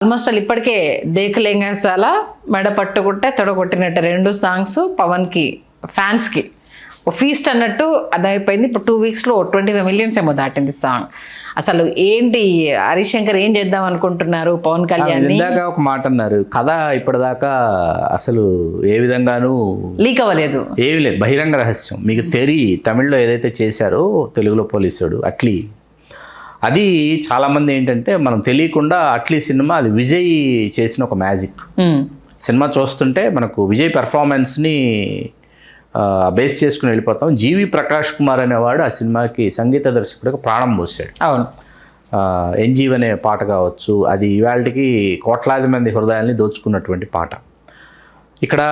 Almost వాళ్ళు ఇప్పటికే దేకులేంగాసాల మెడ పట్టుకుంటే తొడగొట్టినట్టు 2 సాంగ్స్ పవన్కి ఫ్యాన్స్కి ఫీస్ట్ అన్నట్టు అదైపోయింది. ఇప్పుడు 2 వీక్స్లో 25 మిలియన్స్ ఏమో దాటింది సాంగ్. అసలు ఏంటి హరీష్ శంకర్ ఏం చేద్దాం అనుకుంటున్నారు పవన్ కళ్యాణ్? ఇందాక ఒక మాట అన్నారు, కథ ఇప్పటిదాకా అసలు ఏ విధంగానూ లీక్ అవ్వలేదు, ఏమీ లేదు, బహిరంగ రహస్యం. మీకు తమిళ్లో ఏదైతే చేశారో తెలుగులో పోలీసుడు అట్లీ, అది చాలామంది ఏంటంటే మనం తెలియకుండా అట్లీ సినిమా అది విజయ్ చేసిన ఒక మ్యాజిక్. సినిమా చూస్తుంటే మనకు విజయ్ పెర్ఫార్మెన్స్ని బేస్ చేసుకుని వెళ్ళిపోతాం. జీవి ప్రకాష్ కుమార్ అనేవాడు ఆ సినిమాకి సంగీత దర్శకుడిగా ప్రాణం పోసాడు. అవును, ఎన్జీవ్ అనే పాట కావచ్చు, అది ఇవాళకి కోట్లాది మంది హృదయాల్ని దోచుకున్నటువంటి పాట. ఇక్కడ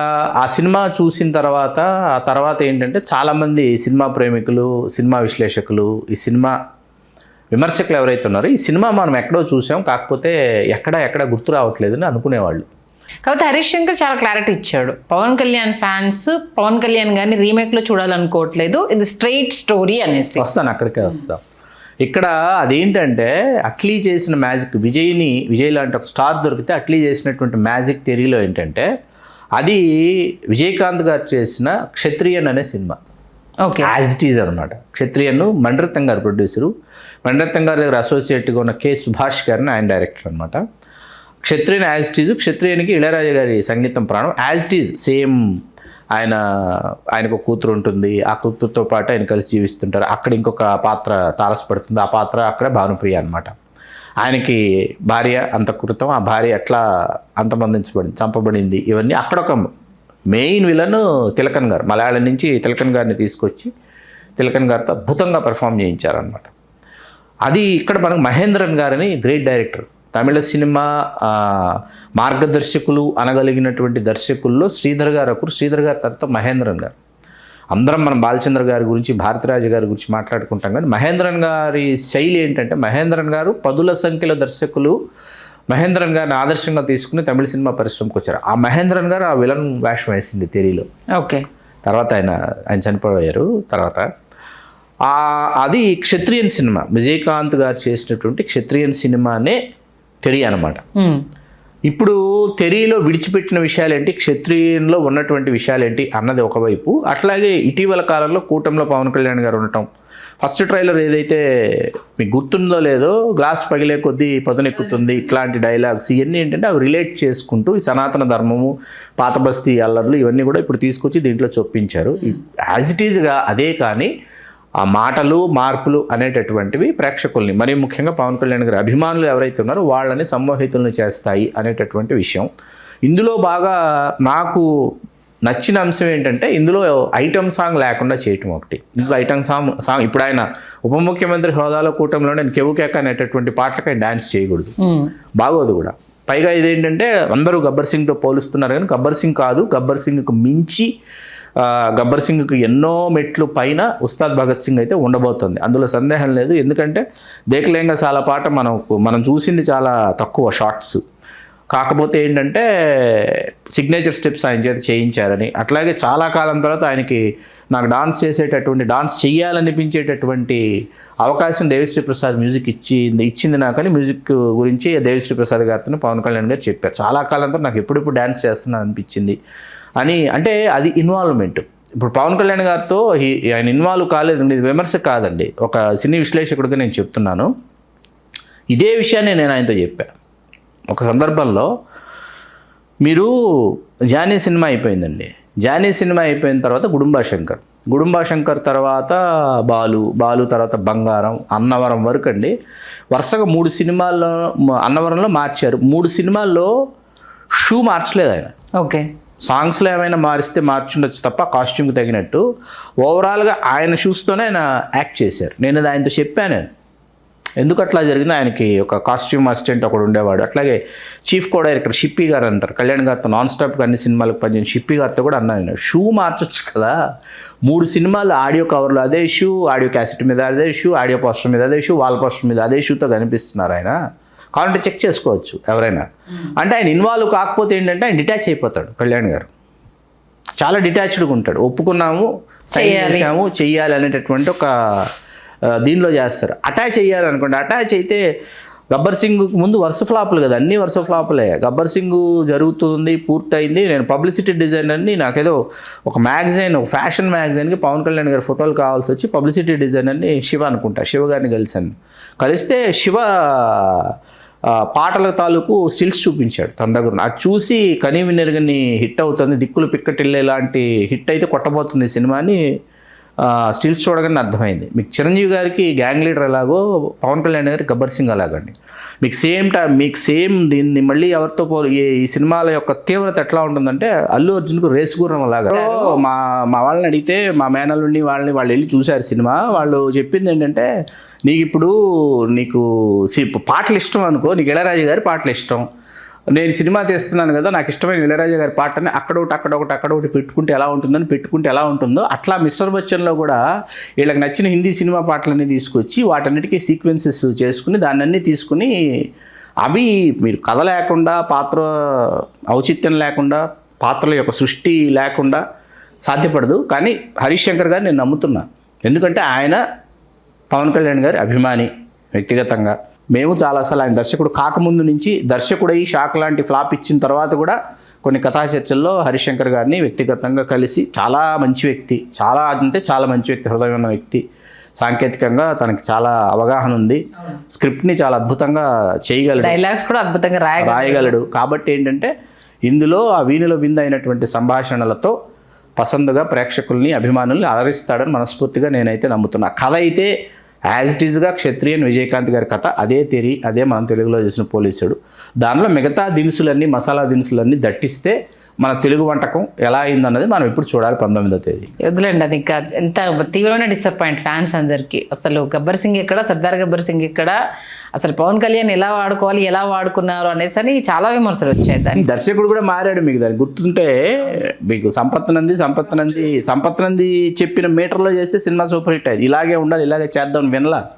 ఆ సినిమా చూసిన తర్వాత ఆ తర్వాత ఏంటంటే చాలామంది సినిమా ప్రేమికులు, సినిమా విశ్లేషకులు, ఈ సినిమా విమర్శకులు ఎవరైతే ఉన్నారో ఈ సినిమా మనం ఎక్కడో చూసాం, కాకపోతే ఎక్కడ గుర్తు రావట్లేదని అనుకునేవాళ్ళు. కాకపోతే హరీష్ శంకర్ చాలా క్లారిటీ ఇచ్చాడు. పవన్ కళ్యాణ్ ఫ్యాన్స్ పవన్ కళ్యాణ్ గారిని రీమేక్లో చూడాలనుకోవట్లేదు, ఇది స్ట్రైట్ స్టోరీ అనేసి. వస్తాను, అక్కడికే వస్తాం. ఇక్కడ అదేంటంటే అట్లీ చేసిన మ్యాజిక్, విజయ్ లాంటి ఒక స్టార్ దొరికితే అట్లీ చేసినటువంటి మ్యాజిక్ థియరీలో ఏంటంటే అది విజయకాంత్ గారు చేసిన క్షత్రియన్ అనే cinema. Okay, as it is అనమాట. క్షత్రియన్ మణిరత్నం గారు ప్రొడ్యూసరు, మణిరత్నం గారి దగ్గర అసోసియేట్గా ఉన్న కె సుభాష్ గారిని ఆయన డైరెక్టర్ అనమాట. క్షత్రియన్ యాజ్ ఇట్ ఈజ్, క్షత్రియన్కి ఇళయరాజా గారి సంగీతం ప్రాణం. As it is same. ఆయనకు కూతురు ఉంటుంది, ఆ కూతురుతో పాటు ఆయన కలిసి జీవిస్తుంటారు. అక్కడ ఇంకొక పాత్ర తారసపడుతుంది, ఆ పాత్ర అక్కడ భానుప్రియ అనమాట. ఆయనకి భార్య అంతఃకృతం, ఆ భార్య ఎట్లా చంపబడింది, ఇవన్నీ అక్కడ ఒక మెయిన్ విలన్ తిలకన్ గారు. మలయాళం నుంచి తిలకన్ గారిని తీసుకొచ్చి తిలకన్ గారితో అద్భుతంగా పెర్ఫామ్ చేయించారనమాట. అది ఇక్కడ మనకు మహేంద్రన్ గారని గ్రేట్ డైరెక్టర్, తమిళ సినిమా మార్గదర్శకులు అనగలిగినటువంటి దర్శకుల్లో శ్రీధర్ గారు ఒకరు. శ్రీధర్ గారి తర్వాత మహేంద్రన్ గారు. అందరం మనం బాలచంద్ర గారి గురించి, భారతిరాజు గారి గురించి మాట్లాడుకుంటాం, కానీ మహేంద్రన్ గారి శైలి ఏంటంటే, మహేంద్రన్ గారు పదుల సంఖ్యలో దర్శకులు మహేంద్రన్ గారిని ఆదర్శంగా తీసుకుని తమిళ సినిమా పరిశ్రమకు వచ్చారు. ఆ మహేంద్రన్ గారు ఆ విలన్ వేషం వేసింది తెరీలో. ఓకే, తర్వాత ఆయన చనిపోయారు. తర్వాత అది క్షత్రియన్ సినిమా, విజయకాంత్ గారు చేసినటువంటి క్షత్రియన్ సినిమానే తెరీ అనమాట. ఇప్పుడు తెరీలో విడిచిపెట్టిన విషయాలేంటి, క్షత్రియంలో ఉన్నటువంటి విషయాలేంటి అన్నది ఒకవైపు. అట్లాగే ఇటీవల కాలంలో కూటమిలో పవన్ కళ్యాణ్ గారు ఉండటం, ఫస్ట్ ట్రైలర్ ఏదైతే మీకు గుర్తుందో లేదో, గ్లాస్ పగిలే కొద్దీ పదునెక్కుతుంది, ఇట్లాంటి డైలాగ్స్ ఇవన్నీ ఏంటంటే అవి రిలేట్ చేసుకుంటూ ఈ సనాతన ధర్మము, పాత బస్తీ అల్లర్లు ఇవన్నీ కూడా ఇప్పుడు తీసుకొచ్చి దీంట్లో చొప్పించారు. యాజ్ ఇట్ ఈజ్గా అదే, కానీ ఆ మాటలు మార్పులు అనేటటువంటివి ప్రేక్షకుల్ని, మరీ ముఖ్యంగా పవన్ కళ్యాణ్ గారి అభిమానులు ఎవరైతే ఉన్నారో వాళ్ళని సమ్మోహితులను చేస్తాయి అనేటటువంటి విషయం. ఇందులో బాగా నాకు నచ్చిన అంశం ఏంటంటే, ఇందులో ఐటమ్ సాంగ్ లేకుండా చేయటం ఒకటి. ఇందులో ఐటమ్ సాంగ్ ఇప్పుడు ఆయన ఉప ముఖ్యమంత్రి హోదాలో కూటమిలో నేను కెవుకేక అనేటటువంటి పాటలకి ఆయన డ్యాన్స్ చేయకూడదు, బాగోదు కూడా. పైగా ఇదేంటంటే అందరూ గబ్బర్ సింగ్తో పోలుస్తున్నారు, కానీ గబ్బర్ సింగ్ కాదు, గబ్బర్ సింగ్కు మించి, గబ్బర్ సింగ్కి ఎన్నో మెట్లు పైన ఉస్తాద్ భగత్ సింగ్ అయితే ఉండబోతుంది, అందులో సందేహం లేదు. ఎందుకంటే దేకలేంగసాల పాట మనం చూసింది చాలా తక్కువ షార్ట్స్, కాకపోతే ఏంటంటే సిగ్నేచర్ స్టెప్స్ ఆయన చేత చేయించారని, అట్లాగే చాలా కాలం తర్వాత ఆయనకి నాకు డాన్స్ చేయాలనిపించేటటువంటి అవకాశం దేవిశ్రీ ప్రసాద్ మ్యూజిక్ ఇచ్చింది నాకని మ్యూజిక్ గురించి దేవిశ్రీ ప్రసాద్ గారితో పవన్ కళ్యాణ్ గారు చెప్పారు. చాలా కాలం తర్వాత నాకు ఎప్పుడెప్పుడు డాన్స్ చేస్తున్నా అనిపించింది అని. అంటే అది ఇన్వాల్వ్మెంట్. ఇప్పుడు పవన్ కళ్యాణ్ గారితో ఆయన ఇన్వాల్వ్ కాలేదండి, ఇది విమర్శ కాదండి, ఒక సినీ విశ్లేషకుడిగా నేను చెప్తున్నాను. ఇదే విషయాన్ని నేను ఆయనతో చెప్పాను ఒక సందర్భంలో. మీరు జానీ సినిమా అయిపోయిందండి, జానీ సినిమా అయిపోయిన తర్వాత గుడుంబా శంకర్ తర్వాత బాలు తర్వాత బంగారం, అన్నవరం వరకు అండి వరుసగా 3 సినిమాల్లో, అన్నవరంలో మార్చారు, 3 సినిమాల్లో షూ మార్చలేదు ఆయన. ఓకే, సాంగ్స్లో ఏమైనా మార్చుండొచ్చు తప్ప కాస్ట్యూమ్కి తగినట్టు ఓవరాల్గా ఆయన షూస్తోనే ఆయన యాక్ట్ చేశారు. నేను అది ఆయనతో చెప్పాను, ఎందుకు అట్లా జరిగింది. ఆయనకి ఒక కాస్ట్యూమ్ అసిస్టెంట్ ఒకడు ఉండేవాడు, అట్లాగే చీఫ్ కో డైరెక్టర్ షిప్పి గారు అంటారు, కళ్యాణ్ గారితో నాన్ స్టాప్గా అన్ని సినిమాలకు పనిచేసిన షిప్పి గారితో కూడా అన్నాను, షూ మార్చొచ్చు కదా, 3 సినిమాలు ఆడియో కవర్లో అదే షూ, ఆడియో క్యాసెట్ మీద అదే షూ, ఆడియో పోస్టర్ మీద అదే షూ, వాల్ పోస్టర్ మీద అదే షూతో కనిపిస్తున్నారు ఆయన, కావాలంటే చెక్ చేసుకోవచ్చు ఎవరైనా. అంటే ఆయన ఇన్వాల్వ్ కాకపోతే ఏంటంటే ఆయన డిటాచ్ అయిపోతాడు. కళ్యాణ్ గారు చాలా డిటాచ్డ్గా ఉంటాడు, ఒప్పుకున్నాము, సైన్ చేసాము, చెయ్యాలి అనేటటువంటి ఒక దీనిలో చేస్తారు. అటాచ్ అయ్యారనుకోండి, అటాచ్ అయితే గబ్బర్ సింగ్ ముందు వరుస ఫ్లాపులు కదా, అన్ని వరుస ఫ్లాపులే. గబ్బర్ సింగ్ జరుగుతుంది, పూర్తయింది. నేను పబ్లిసిటీ డిజైనర్ని, నాకేదో ఒక మ్యాగజైన్, ఒక ఫ్యాషన్ మ్యాగజైన్కి పవన్ కళ్యాణ్ గారి ఫోటోలు కావాల్సి వచ్చి పబ్లిసిటీ డిజైనర్ని శివ అనుకుంటా, శివ గారిని కలిస్తే శివ పాటల తాలూకు స్టిల్స్ చూపించాడు తన దగ్గర. అది చూసి కనీవినెరుగని హిట్ అవుతుంది, దిక్కులు పిక్కటిల్లే లాంటి హిట్ అయితే కొట్టబోతుంది సినిమాని స్టిల్స్ చూడగానే అర్థమైంది. మీకు చిరంజీవి గారికి గ్యాంగ్ లీడర్ ఎలాగో పవన్ కళ్యాణ్ గారికి గబ్బర్ సింగ్ అలాగండి. మీకు సేమ్ దీన్ని మళ్ళీ ఎవరితో ఈ సినిమాల యొక్క తీవ్రత ఎట్లా ఉంటుందంటే అల్లు అర్జున్కు రేసు గుర్రం అలాగా. మా వాళ్ళని అడిగితే, మా మేనల్లుని వాళ్ళు వెళ్ళి చూశారు సినిమా. వాళ్ళు చెప్పింది ఏంటంటే, నీకు పాటలు ఇష్టం అనుకో, నీకు ఇళయరాజా గారి పాటలు ఇష్టం, నేను సినిమా తీస్తున్నాను కదా, నాకు ఇష్టమైన ఇళయరాజా గారి పాటని అక్కడొకటి పెట్టుకుంటే ఎలా ఉంటుందో అట్లా మిస్టర్ బచ్చన్లో కూడా వీళ్ళకి నచ్చిన హిందీ సినిమా పాటలన్నీ తీసుకొచ్చి వాటన్నిటికీ సీక్వెన్సెస్ చేసుకుని దాన్ని తీసుకుని అవి మీరు కథ లేకుండా, పాత్ర ఔచిత్యం లేకుండా, పాత్రల యొక్క సృష్టి లేకుండా సాధ్యపడదు. కానీ హరీష్ శంకర్ గారు నేను నమ్ముతున్నాను, ఎందుకంటే ఆయన పవన్ కళ్యాణ్ గారి అభిమాని వ్యక్తిగతంగా. మేము చాలాసార్లు ఆయన దర్శకుడు కాకముందు నుంచి, దర్శకుడై షాక్ లాంటి ఫ్లాప్ ఇచ్చిన తర్వాత కూడా కొన్ని కథా చర్చల్లో హరిశంకర్ గారిని వ్యక్తిగతంగా కలిసి, చాలా మంచి వ్యక్తి, చాలా మంచి వ్యక్తి, హృదయం ఉన్న వ్యక్తి, సాంకేతికంగా తనకి చాలా అవగాహన ఉంది, స్క్రిప్ట్ని చాలా అద్భుతంగా చేయగలడు, డైలాగ్స్ కూడా అద్భుతంగా రాయగలడు. కాబట్టి ఏంటంటే ఇందులో ఆ వీణుల విందు అయినటువంటి సంభాషణలతో పసందుగా ప్రేక్షకుల్ని, అభిమానుల్ని అలరిస్తాడని మనస్ఫూర్తిగా నేనైతే నమ్ముతున్నా. కథ అయితే యాజ్ ఇట్ ఈజ్గా క్షత్రియన్ విజయకాంత్ గారి కథ, అదే తెరి, అదే మనం తెలుగులో చేసిన పోలీసుడు. దానిలో మిగతా దినుసులన్నీ, మసాలా దినుసులన్నీ దట్టిస్తే మన తెలుగు వంటకం ఎలా అయిందన్నది మనం ఇప్పుడు చూడాలి 19వ తేదీ. వదిలేండి, అది ఇంకా ఎంత తీవ్రమైన డిసప్పాయింట్ ఫ్యాన్స్ అందరికీ. అసలు గబ్బర్ సింగ్ ఎక్కడ, సర్దార్ గబ్బర్ సింగ్ ఎక్కడ, అసలు పవన్ కళ్యాణ్ ఎలా వాడుకోవాలి, ఎలా వాడుకున్నారు అనేసి అని చాలా విమర్శలు వచ్చాయి. దాన్ని దర్శకుడు కూడా మారాడు. మీకు దాన్ని గుర్తుంటే, మీకు సంపత్ నంది చెప్పిన మీటర్లో చేస్తే సినిమా సూపర్ హిట్ అయ్యింది. ఇలాగే ఉండాలి, ఇలాగే చేద్దాం వినలా.